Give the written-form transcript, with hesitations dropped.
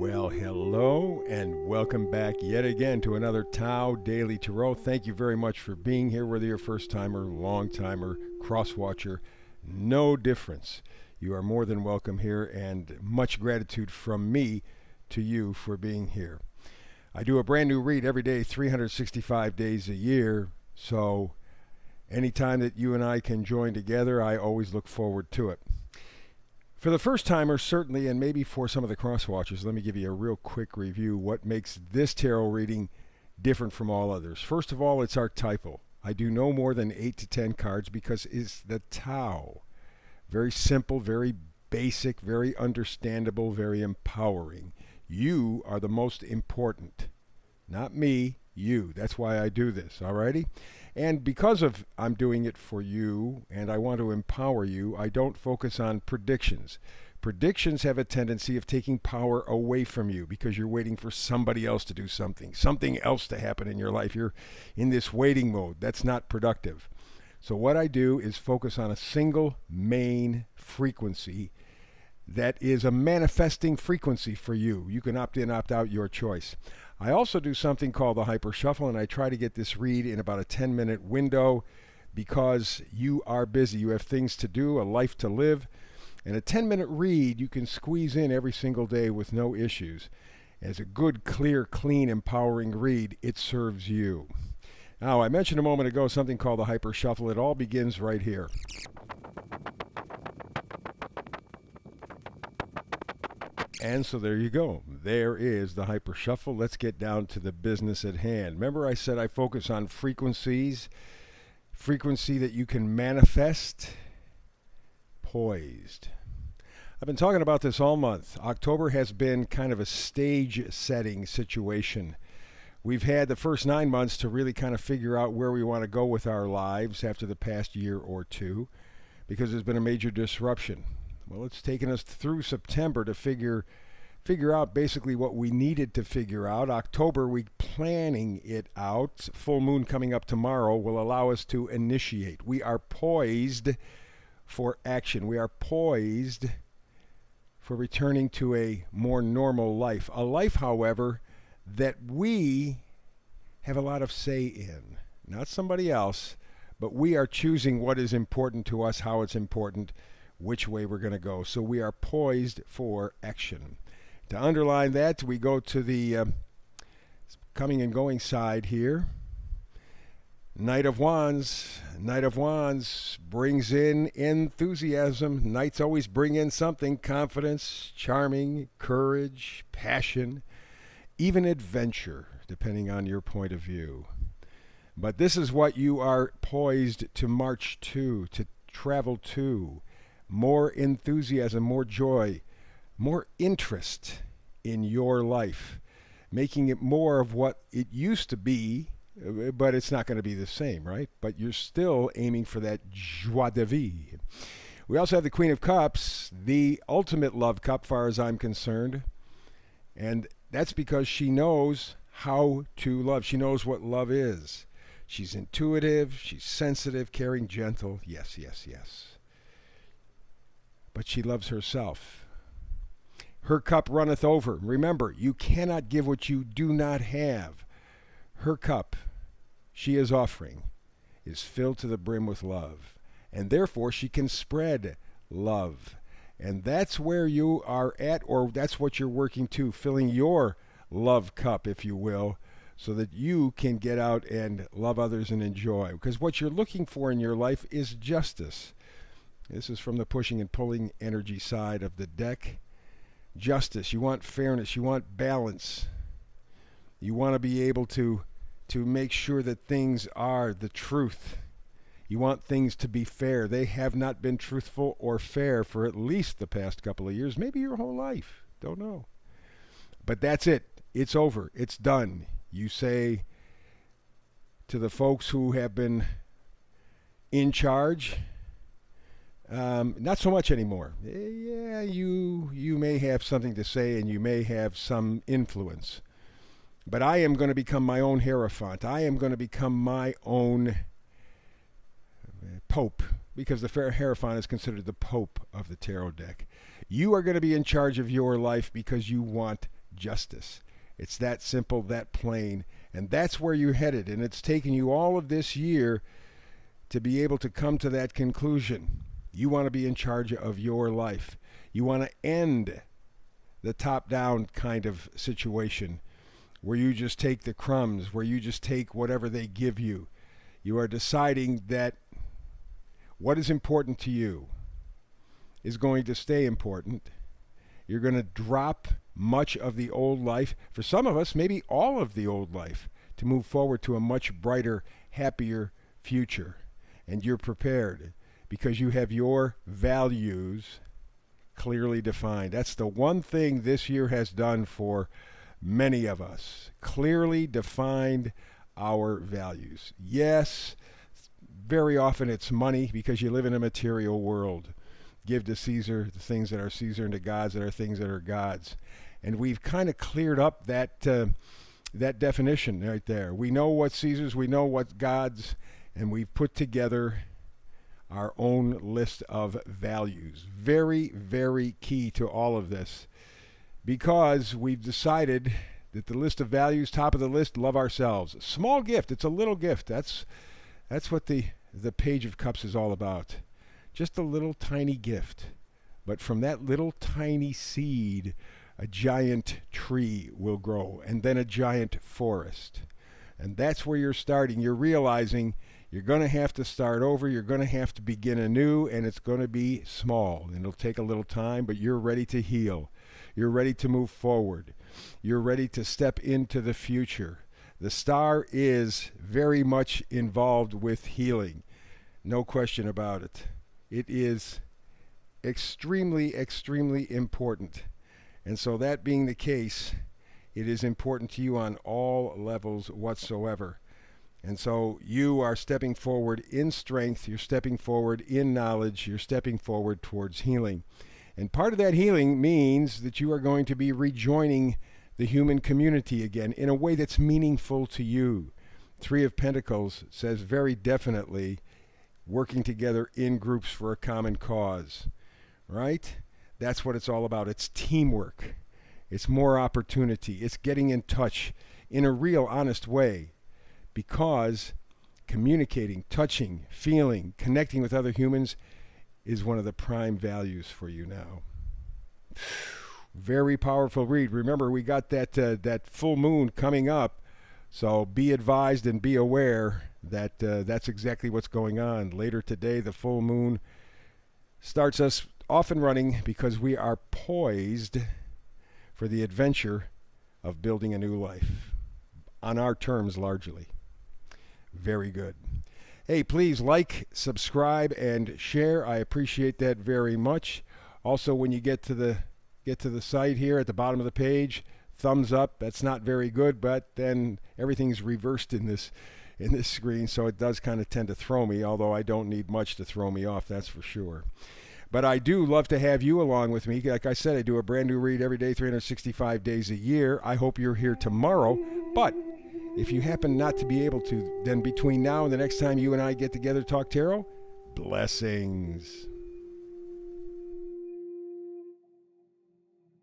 Well, hello and welcome back yet again to another Tao Daily Tarot. Thank you very much for being here, whether you're a first timer, long timer, cross watcher, no difference. You are more than welcome here, and much gratitude from me to you for being here. I do a brand new read every day, 365 days a year, so anytime that you and I can join together, I always look forward to it. For the first timers, certainly, and maybe for some of the cross watchers, let me give you a real quick review what makes this tarot reading different from all others. First of all, it's archetypal. I do no more than 8 to 10 cards because it's the Tao. Very simple, very basic, very understandable, very empowering. You are the most important. Not me, you. That's why I do this, alrighty? And because of I'm doing it for you and I want to empower you, I don't focus on predictions. Predictions have a tendency of taking power away from you because you're waiting for somebody else to do something else to happen in your life. You're in this waiting mode. That's not productive. So what I do is focus on a single main frequency that is a manifesting frequency for you. You can opt in, opt out, your choice. I also do something called the Hyper Shuffle, and I try to get this read in about a 10-minute window because you are busy. You have things to do, a life to live, and a 10-minute read you can squeeze in every single day with no issues. As a good, clear, clean, empowering read, it serves you. Now, I mentioned a moment ago something called the Hyper Shuffle. It all begins right here. And so there you go. There is the Hyper Shuffle. Let's get down to the business at hand. Remember I said I focus on frequencies, frequency that you can manifest, poised. I've been talking about this all month. October has been kind of a stage setting situation. We've had the first 9 months to really kind of figure out where we want to go with our lives after the past year or two because there's been a major disruption. Well, it's taken us through September to figure out basically what we needed to figure out. October, we planning it out. Full moon coming up tomorrow will allow us to initiate. We are poised for action. We are poised for returning to a more normal life. A life, however, that we have a lot of say in. Not somebody else, but we are choosing what is important to us, how it's important, which way we're going to go. So we are poised for action. To underline that, we go to the coming and going side here. Knight of Wands. Knight of Wands brings in enthusiasm. Knights always bring in something: confidence, charming, courage, passion, even adventure, depending on your point of view. But this is what you are poised to march to travel to. More enthusiasm, more joy, more interest in your life, making it more of what it used to be, but it's not going to be the same, right? But you're still aiming for that joie de vivre. We also have the Queen of Cups, the ultimate love cup, far as I'm concerned, and that's because she knows how to love. She knows what love is. She's intuitive, she's sensitive, caring, gentle. Yes, yes, yes. But she loves herself. Her cup runneth over. Remember, you cannot give what you do not have. Her cup, she is offering, is filled to the brim with love. And therefore, she can spread love. And that's where you are at, or that's what you're working to, filling your love cup, if you will, so that you can get out and love others and enjoy. Because what you're looking for in your life is justice. This is from the pushing and pulling energy side of the deck. Justice. You want fairness. You want balance. You want to be able to make sure that things are the truth. You want things to be fair. They have not been truthful or fair for at least the past couple of years, maybe your whole life. Don't know. But that's it. It's over. It's done. You say to the folks who have been in charge, not so much anymore. Yeah, you may have something to say and you may have some influence. But I am going to become my own Hierophant. I am going to become my own Pope, because the Hierophant is considered the Pope of the tarot deck. You are going to be in charge of your life because you want justice. It's that simple, that plain, and that's where you're headed. And it's taken you all of this year to be able to come to that conclusion. You want to be in charge of your life. You want to end the top-down kind of situation where you just take the crumbs, where you just take whatever they give you. You are deciding that what is important to you is going to stay important. You're going to drop much of the old life, for some of us, maybe all of the old life, to move forward to a much brighter, happier future. And you're prepared because you have your values clearly defined. That's the one thing this year has done for many of us. Clearly defined our values. Yes, very often it's money because you live in a material world. Give to Caesar the things that are Caesar and to God's that are things that are God's. And we've kind of cleared up that definition right there. We know what's Caesar's, we know what's God's, and we've put together our own list of values. Very, very key to all of this, because we've decided that the list of values, top of the list, love ourselves. Small gift, it's a little gift. That's what the Page of Cups is all about. Just a little tiny gift. But from that little tiny seed, a giant tree will grow, and then a giant forest. And that's where you're starting. You're realizing you're going to have to start over. You're going to have to begin anew, and it's going to be small. And it'll take a little time, but you're ready to heal. You're ready to move forward. You're ready to step into the future. The star is very much involved with healing. No question about it. It is extremely, extremely important. And so that being the case, it is important to you on all levels whatsoever. And so you are stepping forward in strength, you're stepping forward in knowledge, you're stepping forward towards healing. And part of that healing means that you are going to be rejoining the human community again in a way that's meaningful to you. Three of Pentacles says very definitely working together in groups for a common cause, right? That's what it's all about. It's teamwork. It's more opportunity. It's getting in touch in a real, honest way, because communicating, touching, feeling, connecting with other humans is one of the prime values for you now. Very powerful read. Remember, we got that full moon coming up, so be advised and be aware that that's exactly what's going on. Later today, the full moon starts us off and running because we are poised for the adventure of building a new life on our terms largely. Very good. Hey, please like, subscribe, and share. I appreciate that very much. Also, when you get to the site here at the bottom of the page, thumbs up. That's not very good, but then everything's reversed in this screen, so it does kind of tend to throw me, although I don't need much to throw me off, that's for sure. But I do love to have you along with me. Like I said, I do a brand new read every day, 365 days a year. I hope you're here tomorrow. But if you happen not to be able to, then between now and the next time you and I get together to talk tarot, blessings.